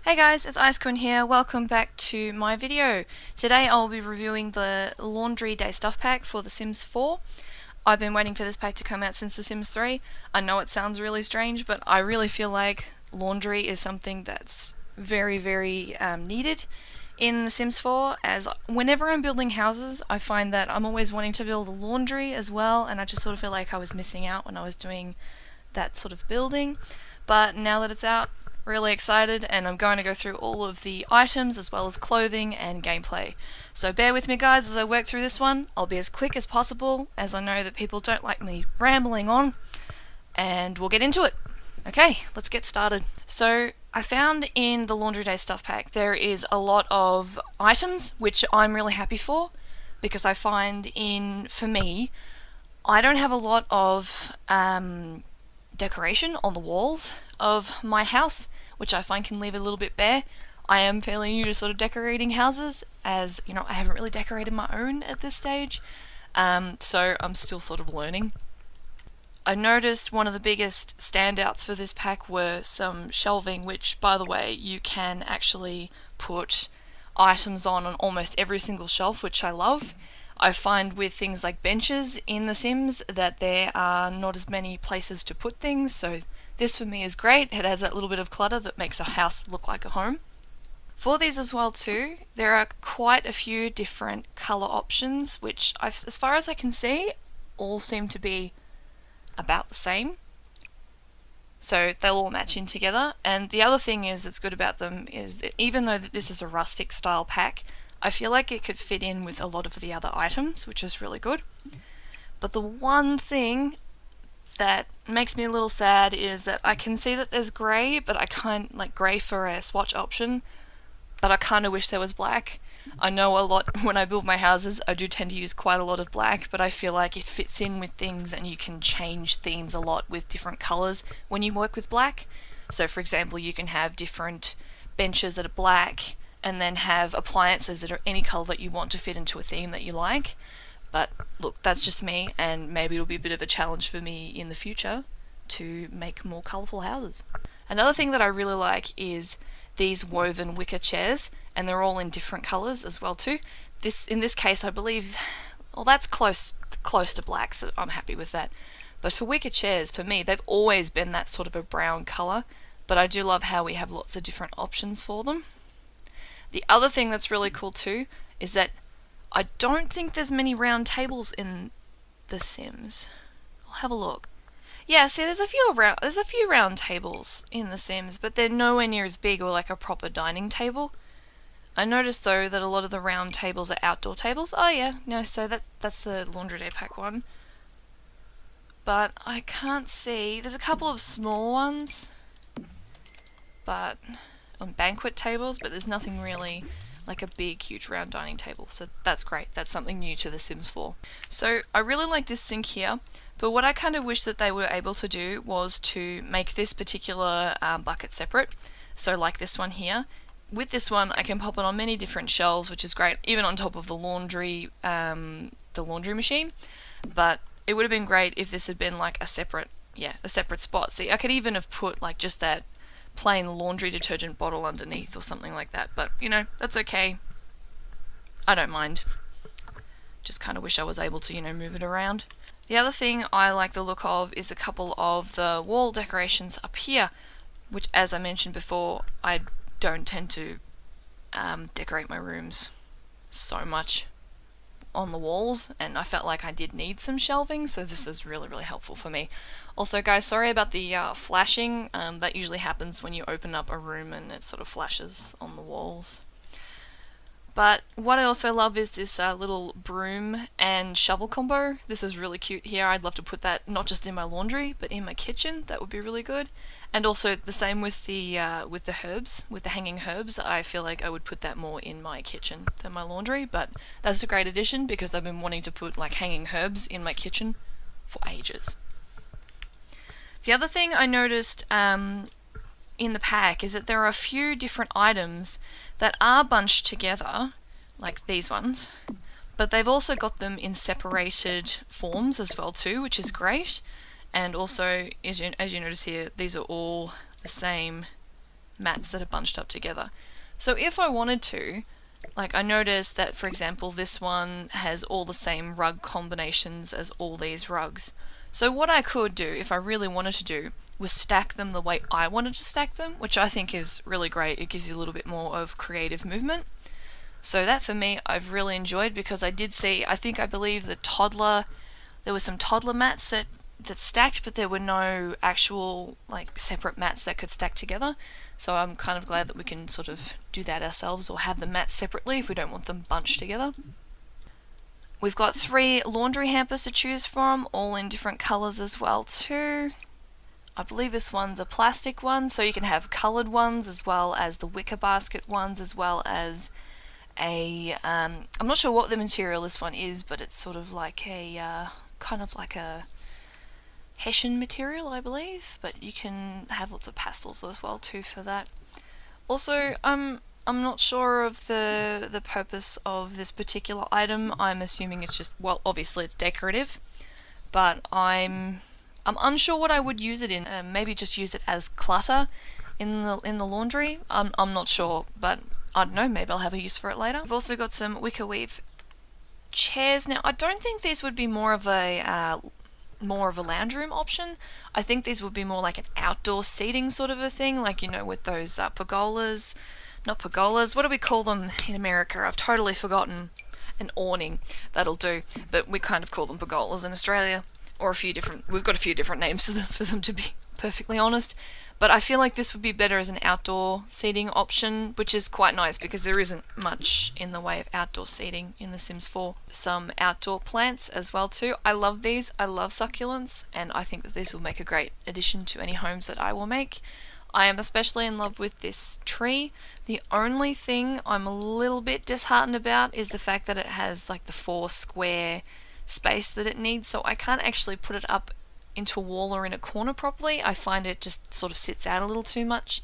Hey guys, it's Icecoin here. Welcome back to my video. Today I'll be reviewing the Laundry Day Stuff Pack for The Sims 4. I've been waiting for this pack to come out since The Sims 3. I know it sounds really strange, but I really feel like laundry is something that's very needed in The Sims 4, as whenever I'm building houses, I find that I'm always wanting to build a laundry as well, and I just sort of feel like I was missing out when I was doing that sort of building. But now that it's out, really excited, and I'm going to go through all of the items as well as clothing and gameplay. So bear with me guys as I work through this one. I'll be as quick as possible, as I know that people don't like me rambling on, and we'll get into it. Okay, let's get started. So I found in the Laundry Day Stuff Pack there is a lot of items which I'm really happy for, because I find for me, I don't have a lot of decoration on the walls of my house, which I find can leave a little bit bare. I am fairly new to sort of decorating houses, as you know, I haven't really decorated my own at this stage, so I'm still sort of learning. I noticed one of the biggest standouts for this pack were some shelving, which, by the way, you can actually put items on almost every single shelf, which I love. I find with things like benches in The Sims that there are not as many places to put things, so this for me is great. It adds that little bit of clutter that makes a house look like a home. For these as well too, there are quite a few different colour options, which as far as I can see, all seem to be about the same. So they'll all match in together. And the other thing that's good about them is that even though this is a rustic style pack, I feel like it could fit in with a lot of the other items, which is really good. But the one thing that makes me a little sad is that I can see that there's grey, but I can't, like grey for a swatch option, but I kind of wish there was black. I know a lot, when I build my houses, I do tend to use quite a lot of black, but I feel like it fits in with things and you can change themes a lot with different colours when you work with black. So for example, you can have different benches that are black and then have appliances that are any colour that you want to fit into a theme that you like. But look, that's just me, and maybe it'll be a bit of a challenge for me in the future to make more colourful houses. Another thing that I really like is these woven wicker chairs, and they're all in different colours as well too. In this case, I believe, well, that's close to black, so I'm happy with that. But for wicker chairs, for me, they've always been that sort of a brown colour, but I do love how we have lots of different options for them. The other thing that's really cool too is that I don't think there's many round tables in The Sims. I'll have a look. Yeah, see, there's a few round tables in The Sims, but they're nowhere near as big or like a proper dining table. I noticed though that a lot of the round tables are outdoor tables. Oh yeah, no, so that's the Laundry Day Pack one. But I can't see. There's a couple of small ones, but on banquet tables, but there's nothing really like a big, huge round dining table. So that's great. That's something new to The Sims 4. So I really like this sink here, but what I kind of wish that they were able to do was to make this particular bucket separate. So like this one here. With this one, I can pop it on many different shelves, which is great, even on top of the laundry machine. But it would have been great if this had been like a separate spot. See, I could even have put like just that plain laundry detergent bottle underneath or something like that, but you know, that's okay. I don't mind. Just kind of wish I was able to, you know, move it around. The other thing I like the look of is a couple of the wall decorations up here, which, as I mentioned before, I don't tend to decorate my rooms so much on the walls, and I felt like I did need some shelving, so this is really helpful for me. Also guys, sorry about the flashing, that usually happens when you open up a room and it sort of flashes on the walls. But what I also love is this little broom and shovel combo. This is really cute here. I'd love to put that not just in my laundry, but in my kitchen. That would be really good. And also the same with the herbs, with the hanging herbs. I feel like I would put that more in my kitchen than my laundry, but that's a great addition because I've been wanting to put like hanging herbs in my kitchen for ages. The other thing I noticed in the pack is that there are a few different items that are bunched together, like these ones, but they've also got them in separated forms as well too, which is great. And also, as you notice here, these are all the same mats that are bunched up together. So if I wanted to, like I noticed that, for example, this one has all the same rug combinations as all these rugs. So what I could do, if I really wanted to do, was stack them the way I wanted to stack them, which I think is really great. It gives you a little bit more of creative movement. So that for me, I've really enjoyed, because I did see, I believe there were some toddler mats that stacked, but there were no actual like separate mats that could stack together. So I'm kind of glad that we can sort of do that ourselves, or have the mats separately if we don't want them bunched together. We've got 3 laundry hampers to choose from, all in different colours as well too. I believe this one's a plastic one, so you can have coloured ones as well as the wicker basket ones, as well as a, I'm not sure what the material this one is, but it's sort of like a, kind of like a Hessian material, I believe, but you can have lots of pastels as well too for that. Also, I'm not sure of the purpose of this particular item. I'm assuming it's just, well, obviously it's decorative, but I'm unsure what I would use it in. Maybe just use it as clutter in the laundry. I'm not sure, but I don't know, maybe I'll have a use for it later. I've also got some wicker weave chairs. Now, I don't think these would be more of a lounge room option. I think these would be more like an outdoor seating sort of a thing, like, you know, with those pergolas. Not pergolas, what do we call them in America? I've totally forgotten. An awning, that'll do, but we kind of call them pergolas in Australia, or we've got a few different names for them to be perfectly honest. But I feel like this would be better as an outdoor seating option, which is quite nice because there isn't much in the way of outdoor seating in The Sims 4. Some outdoor plants as well too. I love these, I love succulents, and I think that these will make a great addition to any homes that I will make. I am especially in love with this tree. The only thing I'm a little bit disheartened about is the fact that it has like the 4 square space that it needs, so I can't actually put it up into a wall or in a corner properly. I find it just sort of sits out a little too much,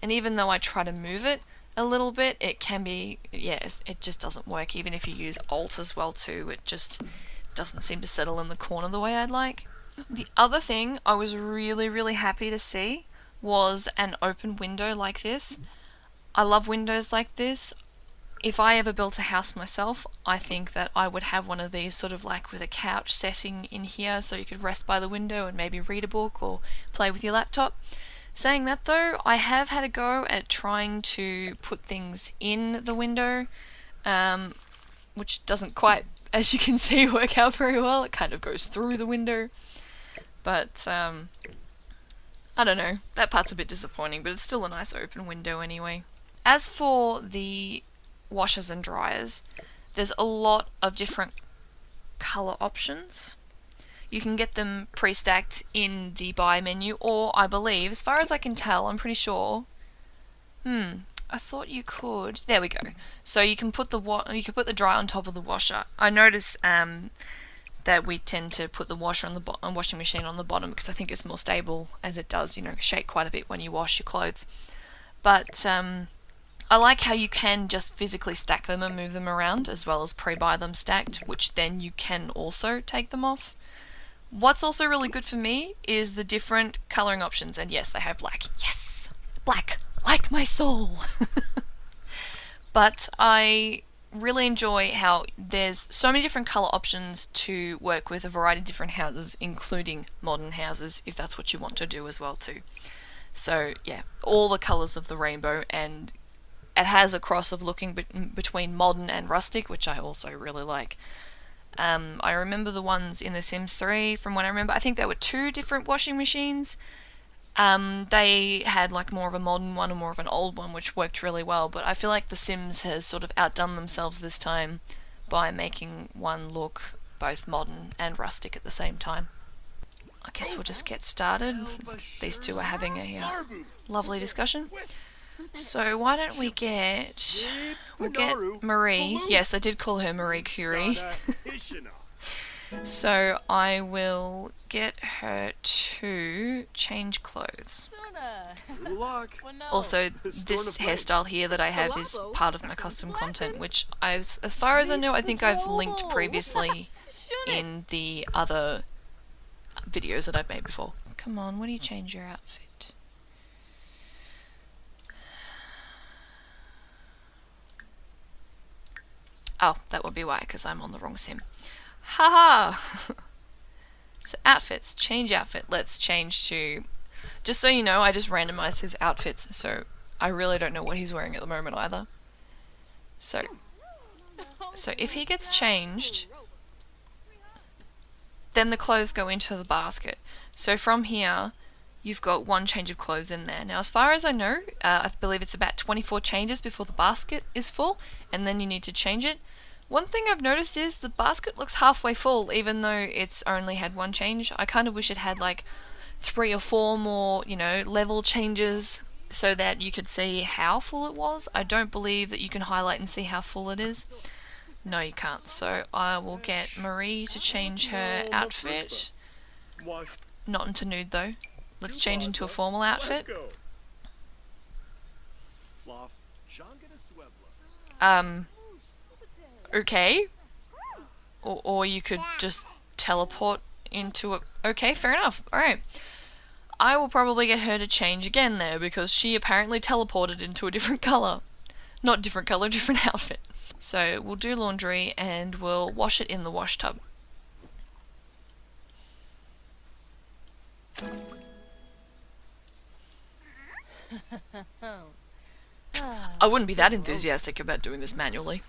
and even though I try to move it a little bit, it can be, it just doesn't work. Even if you use Alt as well too, it just doesn't seem to settle in the corner the way I'd like. The other thing I was really, really happy to see was an open window like this. I love windows like this. If I ever built a house myself, I think that I would have one of these sort of like with a couch setting in here, so you could rest by the window and maybe read a book or play with your laptop. Saying that though, I have had a go at trying to put things in the window, which doesn't quite, as you can see, work out very well. It kind of goes through the window. But I don't know, that part's a bit disappointing, but it's still a nice open window anyway. As for the washers and dryers, there's a lot of different colour options. You can get them pre-stacked in the buy menu, or I believe, as far as I can tell, I'm pretty sure, I thought you could, there we go. So you can put the dryer on top of the washer. I noticed that we tend to put the washer on the washing machine on the bottom because I think it's more stable, as it does, you know, shake quite a bit when you wash your clothes. But I like how you can just physically stack them and move them around, as well as pre-buy them stacked, which then you can also take them off. What's also really good for me is the different colouring options, and yes, they have black. Yes! Black! Like my soul! But I really enjoy how there's so many different colour options to work with a variety of different houses, including modern houses, if that's what you want to do as well too. So yeah, all the colours of the rainbow, and it has a cross of looking between modern and rustic, which I also really like. I remember the ones in The Sims 3, from what I remember, I think there were 2 different washing machines. They had like more of a modern one and more of an old one, which worked really well, but I feel like The Sims has sort of outdone themselves this time by making one look both modern and rustic at the same time. I guess we'll just get started. These two are having a lovely discussion. So why don't we'll get Marie. Yes, I did call her Marie Curie. So I will get her to change clothes. Also, this hairstyle here that I have is part of my custom content, which as far as I know, I think I've linked previously in the other videos that I've made before. Come on, why do you change your outfit? Oh, that would be why, because I'm on the wrong sim. Haha! So outfits, change outfit. Let's change to, just so you know, I just randomized his outfits, so I really don't know what he's wearing at the moment either. So if he gets changed, then the clothes go into the basket. So from here, you've got one change of clothes in there. Now, as far as I know, I believe it's about 24 changes before the basket is full, and then you need to change it. One thing I've noticed is the basket looks halfway full, even though it's only had one change. I kind of wish it had like 3 or 4 more, you know, level changes so that you could see how full it was. I don't believe that you can highlight and see how full it is. No, you can't. So I will get Marie to change her outfit. Not into nude though. Let's change into a formal outfit. Okay. Or you could just teleport into it. Okay, fair enough. Alright. I will probably get her to change again there because she apparently teleported into a different colour. Not different colour, different outfit. So we'll do laundry and we'll wash it in the wash tub. I wouldn't be that enthusiastic about doing this manually.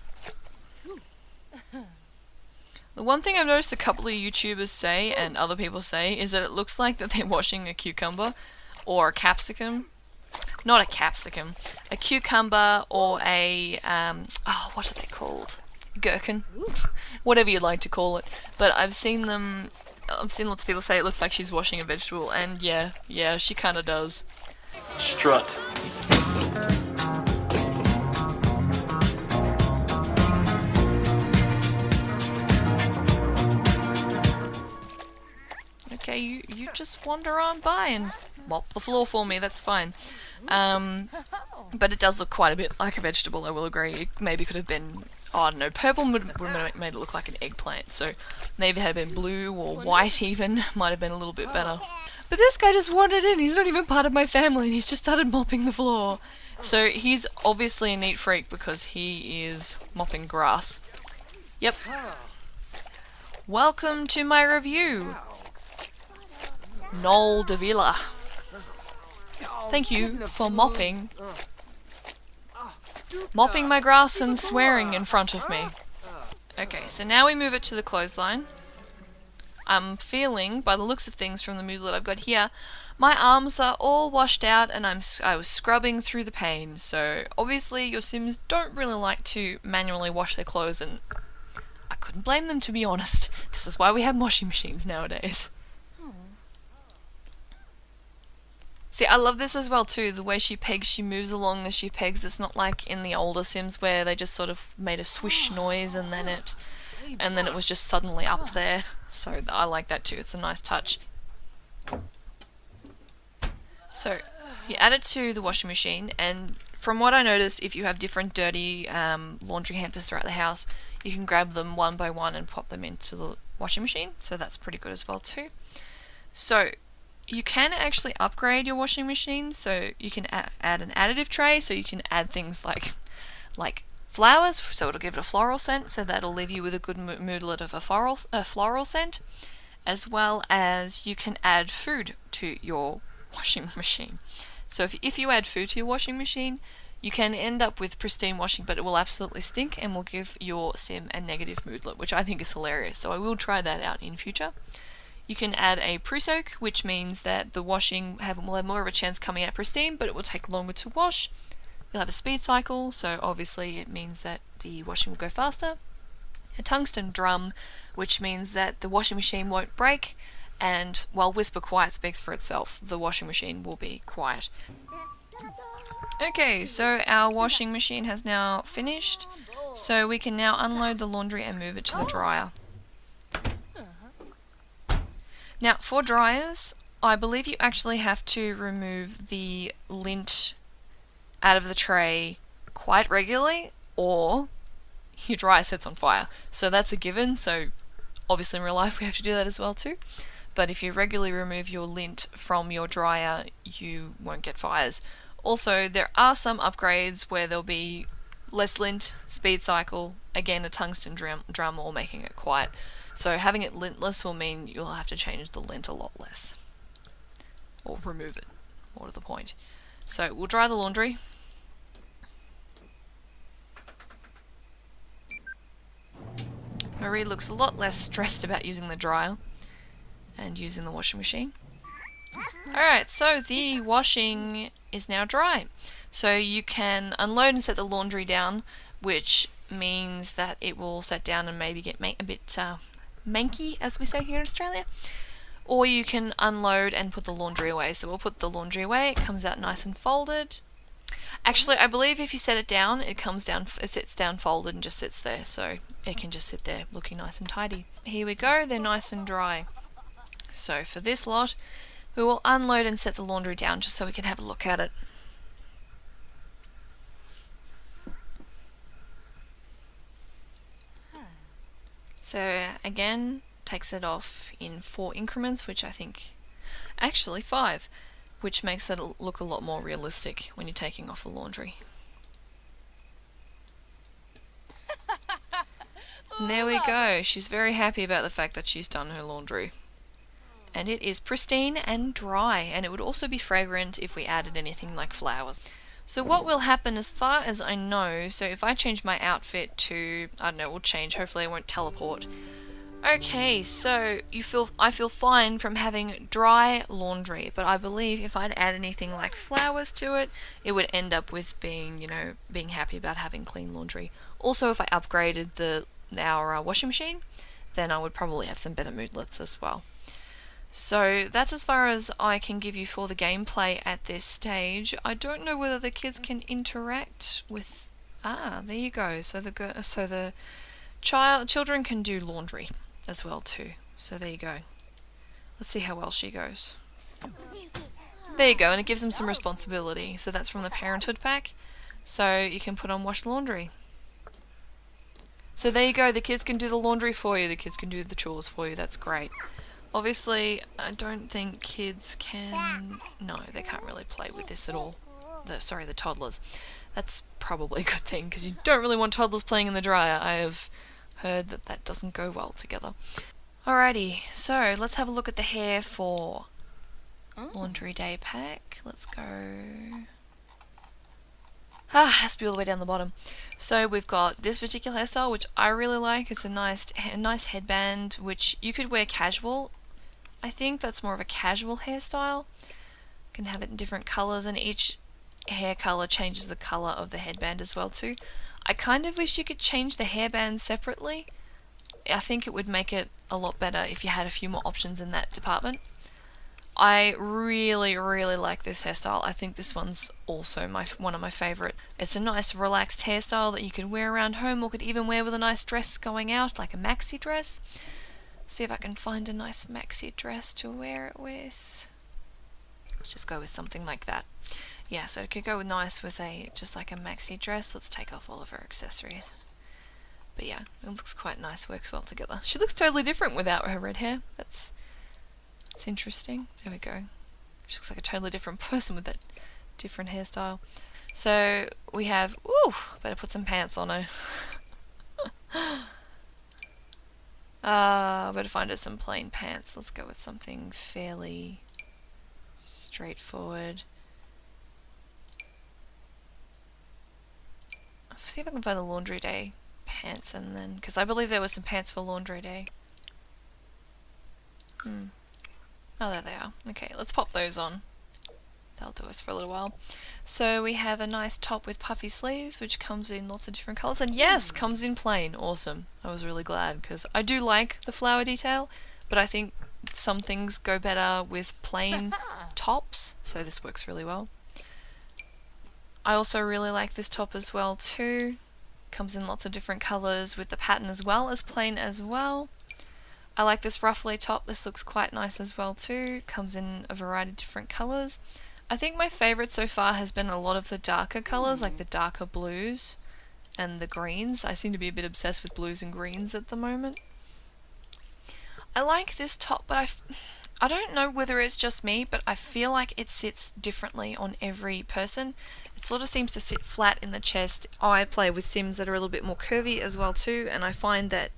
The one thing I've noticed a couple of YouTubers say, and other people say, is that it looks like that they're washing a cucumber, or a capsicum. Not a capsicum. A cucumber, or a, oh, what are they called? Gherkin. Whatever you'd like to call it. But I've seen lots of people say it looks like she's washing a vegetable, and yeah, she kinda does. Strut. Okay, you just wander on by and mop the floor for me, that's fine. But it does look quite a bit like a vegetable, I will agree. It maybe could have been, oh, I don't know, purple would have made it look like an eggplant, so maybe had it been blue or white even, might have been a little bit better. But this guy just wandered in, he's not even part of my family, and he's just started mopping the floor. So he's obviously a neat freak because he is mopping grass. Yep. Welcome to my review, Noel de Villa. Thank you for mopping my grass and swearing in front of me. Okay, so now we move it to the clothesline. I'm feeling, by the looks of things from the moodle that I've got here, my arms are all washed out and I was scrubbing through the pain. So obviously your Sims don't really like to manually wash their clothes, and I couldn't blame them, to be honest. This is why we have washing machines nowadays. See, I love this as well too, the way she pegs, she moves along as she pegs. It's not like in the older Sims where they just sort of made a swish noise and then it was just suddenly up there. So I like that too, it's a nice touch. So you add it to the washing machine, and from what I noticed, if you have different dirty laundry hampers throughout the house, you can grab them one by one and pop them into the washing machine, so that's pretty good as well too. So you can actually upgrade your washing machine, so you can add an additive tray, so you can add things like flowers, so it'll give it a floral scent, so that'll leave you with a good moodlet of a floral scent, as well as you can add food to your washing machine. So if you add food to your washing machine, you can end up with pristine washing, but it will absolutely stink and will give your sim a negative moodlet, which I think is hilarious, so I will try that out in future. You can add a pre-soak, which means that the washing will have more of a chance coming out pristine, but it will take longer to wash. You'll have a speed cycle, so obviously it means that the washing will go faster. A tungsten drum, which means that the washing machine won't break, and while Whisper Quiet speaks for itself, the washing machine will be quiet. Okay, so our washing machine has now finished, so we can now unload the laundry and move it to the dryer. Now, for dryers, I believe you actually have to remove the lint out of the tray quite regularly, or your dryer sets on fire. So that's a given, so obviously in real life we have to do that as well too. But if you regularly remove your lint from your dryer, you won't get fires. Also, there are some upgrades where there'll be less lint, speed cycle, again a tungsten drum all making it quiet. So having it lintless will mean you'll have to change the lint a lot less. Or remove it, more to the point. So we'll dry the laundry. Marie looks a lot less stressed about using the dryer and using the washing machine. Alright, so the washing is now dry. So you can unload and set the laundry down, which means that it will set down and maybe get a bit manky, as we say here in Australia. Or you can unload and put the laundry away. So we'll put the laundry away, it comes out nice and folded. Actually, I believe if you set it down, it sits down folded and just sits there, so it can just sit there looking nice and tidy. Here we go, they're nice and dry. So for this lot, we will unload and set the laundry down just so we can have a look at it. So again, takes it off in 4 increments, which I think, actually 5, which makes it look a lot more realistic when you're taking off the laundry. And there we go, she's very happy about the fact that she's done her laundry. And it is pristine and dry, and it would also be fragrant if we added anything like flowers. So what will happen, as far as I know, so if I change my outfit to, I don't know, we'll change, hopefully I won't teleport. Okay, so I feel fine from having dry laundry, but I believe if I'd add anything like flowers to it, it would end up with being, you know, being happy about having clean laundry. Also, if I upgraded our washing machine, then I would probably have some better moodlets as well. So that's as far as I can give you for the gameplay at this stage. I don't know whether the kids can interact with... there you go. So the children can do laundry as well too. So there you go. Let's see how well she goes. There you go, and it gives them some responsibility. So that's from the Parenthood pack. So you can put on wash laundry. So there you go, the kids can do the laundry for you, the kids can do the chores for you, that's great. Obviously, I don't think kids can... No, they can't really play with this at all. The toddlers. That's probably a good thing, because you don't really want toddlers playing in the dryer. I have heard that that doesn't go well together. Alrighty, so let's have a look at the hair for Laundry Day pack. Let's go... it has to be all the way down the bottom. So we've got this particular hairstyle, which I really like. It's a nice headband, which you could wear casual. I think that's more of a casual hairstyle. You can have it in different colours, and each hair colour changes the colour of the headband as well too. I kind of wish you could change the hairband separately. I think it would make it a lot better if you had a few more options in that department. I really, really like this hairstyle. I think this one's also one of my favourite. It's a nice relaxed hairstyle that you could wear around home, or could even wear with a nice dress going out, like a maxi dress. See if I can find a nice maxi dress to wear it with. Let's just go with something like that. Yeah, so it could go nice with just like a maxi dress. Let's take off all of her accessories. But yeah, it looks quite nice, works well together. She looks totally different without her red hair. That's interesting. There we go. She looks like a totally different person with that different hairstyle. So we have, better put some pants on her. Better find her some plain pants. Let's go with something fairly straightforward. I'll see if I can find the Laundry Day pants, and then, because I believe there were some pants for Laundry Day. Oh, there they are. Okay, let's pop those on. That'll do us for a little while. So we have a nice top with puffy sleeves, which comes in lots of different colours. And yes, comes in plain. Awesome. I was really glad, because I do like the flower detail, but I think some things go better with plain tops, so this works really well. I also really like this top as well too. Comes in lots of different colours with the pattern as well as plain as well. I like this ruffly top. This looks quite nice as well too. Comes in a variety of different colours. I think my favourite so far has been a lot of the darker colours, like the darker blues and the greens. I seem to be a bit obsessed with blues and greens at the moment. I like this top, but I don't know whether it's just me, but I feel like it sits differently on every person. It sort of seems to sit flat in the chest. I play with Sims that are a little bit more curvy as well too, and I find that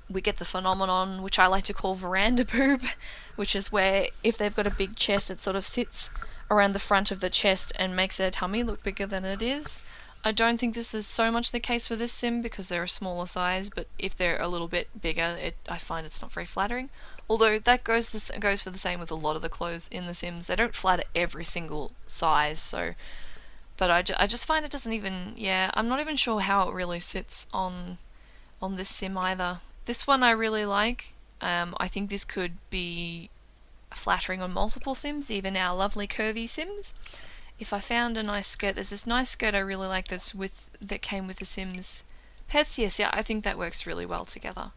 we get the phenomenon which I like to call veranda boob, which is where if they've got a big chest, it sort of sits around the front of the chest and makes their tummy look bigger than it is. I don't think this is so much the case for this sim because they're a smaller size, but if they're a little bit bigger, I find it's not very flattering. Although that goes for the same with a lot of the clothes in the Sims. They don't flatter every single size, so... But I just find it doesn't even... Yeah, I'm not even sure how it really sits on this sim either. This one I really like. I think this could be flattering on multiple Sims, even our lovely curvy Sims. If I found a nice skirt, there's this nice skirt I really like that came with the Sims pets. Yes, yeah, I think that works really well together.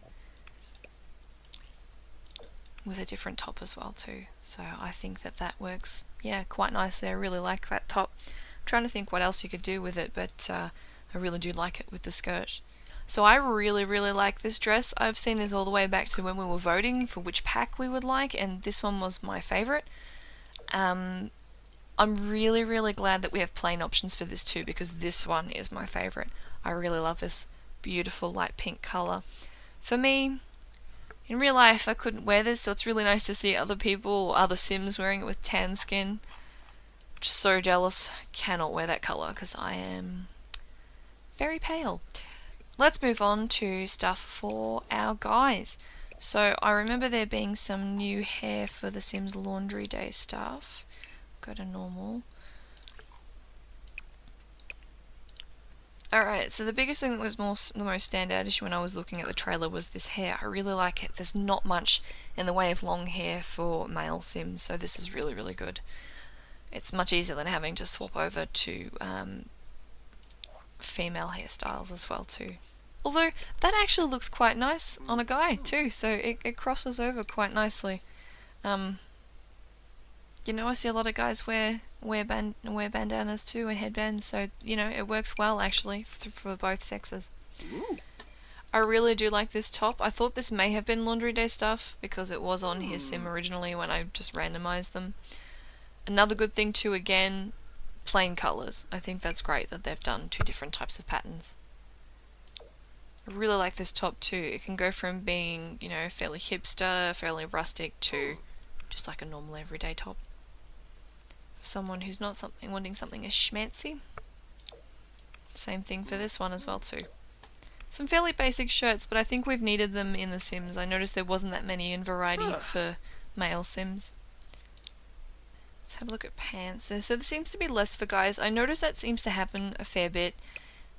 With a different top as well too. So I think that works, yeah, quite nicely. I really like that top. I'm trying to think what else you could do with it, but I really do like it with the skirt. So I really, really like this dress. I've seen this all the way back to when we were voting for which pack we would like, and this one was my favourite. I'm really, really glad that we have plain options for this too, because this one is my favourite. I really love this beautiful light pink colour. For me, in real life I couldn't wear this, so it's really nice to see other people, other Sims wearing it with tan skin. Just so jealous. Cannot wear that colour because I am very pale. Let's move on to stuff for our guys. So I remember there being some new hair for the Sims Laundry Day stuff. Go to normal. Alright, so the biggest thing that was the most standoutish when I was looking at the trailer was this hair. I really like it. There's not much in the way of long hair for male Sims, so this is really, really good. It's much easier than having to swap over to female hairstyles as well too. Although that actually looks quite nice on a guy too, so it crosses over quite nicely. You know, I see a lot of guys wear bandanas too and headbands, so you know it works well actually for both sexes. Ooh. I really do like this top. I thought this may have been Laundry Day stuff because it was on his sim originally when I just randomized them. Another good thing too, again, plain colours. I think that's great that they've done two different types of patterns. I really like this top too. It can go from being, you know, fairly hipster, fairly rustic to just like a normal everyday top. For someone who's not wanting something as schmancy. Same thing for this one as well too. Some fairly basic shirts, but I think we've needed them in the Sims. I noticed there wasn't that many in variety for male Sims. Let's have a look at pants. So there seems to be less for guys. I noticed that seems to happen a fair bit.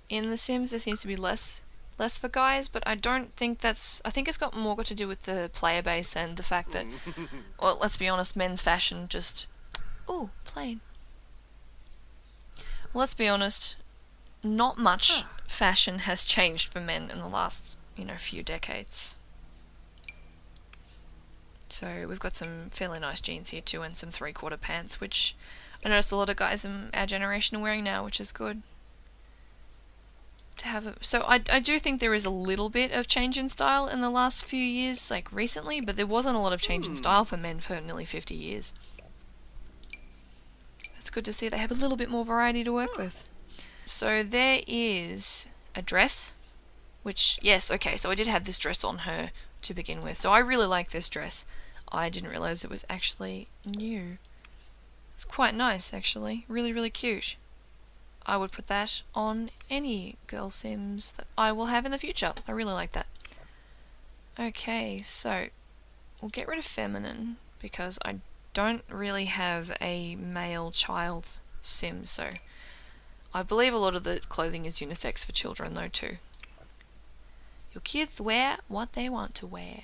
In the Sims there seems to be less for guys, but I don't think that's... I think it's got more to do with the player base and the fact that, well, let's be honest, men's fashion just... Ooh, plain. Well, let's be honest, not much fashion has changed for men in the last, you know, few decades. So we've got some fairly nice jeans here too, and some 3/4 pants, which I noticed a lot of guys in our generation are wearing now, which is good. So I do think there is a little bit of change in style in the last few years, like recently, but there wasn't a lot of change in style for men for nearly 50 years. It's good to see they have a little bit more variety to work with. So there is a dress, which, yes, okay, so I did have this dress on her to begin with, so I really like this dress. I didn't realise it was actually new. It's quite nice, actually. Really, really cute. I would put that on any girl Sims that I will have in the future. I really like that. Okay, so we'll get rid of feminine because I don't really have a male child Sim, so I believe a lot of the clothing is unisex for children though too. Your kids wear what they want to wear.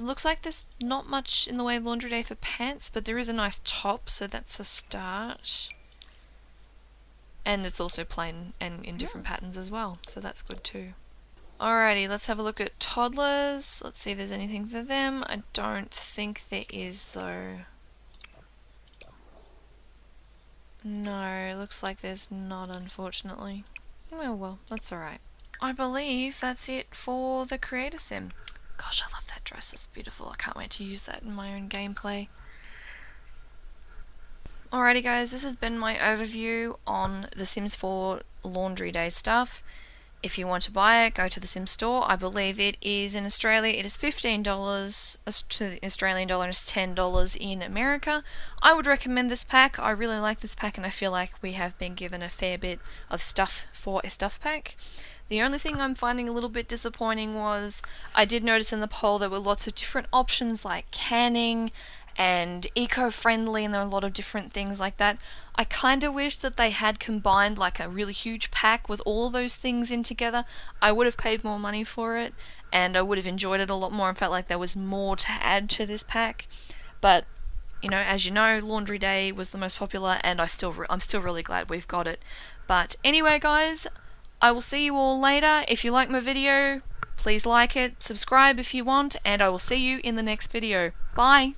Looks like there's not much in the way of Laundry Day for pants, but there is a nice top, so that's a start. And it's also plain and in different patterns as well, so that's good too. Alrighty, let's have a look at toddlers. Let's see if there's anything for them. I don't think there is though. No, looks like there's not, unfortunately. Oh well, that's alright. I believe that's it for the Creator Sim. Gosh, I love that dress. That's beautiful. I can't wait to use that in my own gameplay. Alrighty guys, this has been my overview on The Sims 4 Laundry Day stuff. If you want to buy it, go to the Sims store. I believe it is in Australia, it is $15 to the Australian dollar, and it's $10 in America. I would recommend this pack. I really like this pack, and I feel like we have been given a fair bit of stuff for a stuff pack. The only thing I'm finding a little bit disappointing was I did notice in the poll there were lots of different options like canning and eco-friendly, and there are a lot of different things like that. I kind of wish that they had combined like a really huge pack with all of those things in together. I would have paid more money for it, and I would have enjoyed it a lot more and felt like there was more to add to this pack. But you know, as you know, Laundry Day was the most popular, and I'm still really glad we've got it. But anyway guys, I will see you all later. If you like my video, please like it, subscribe if you want, and I will see you in the next video. Bye!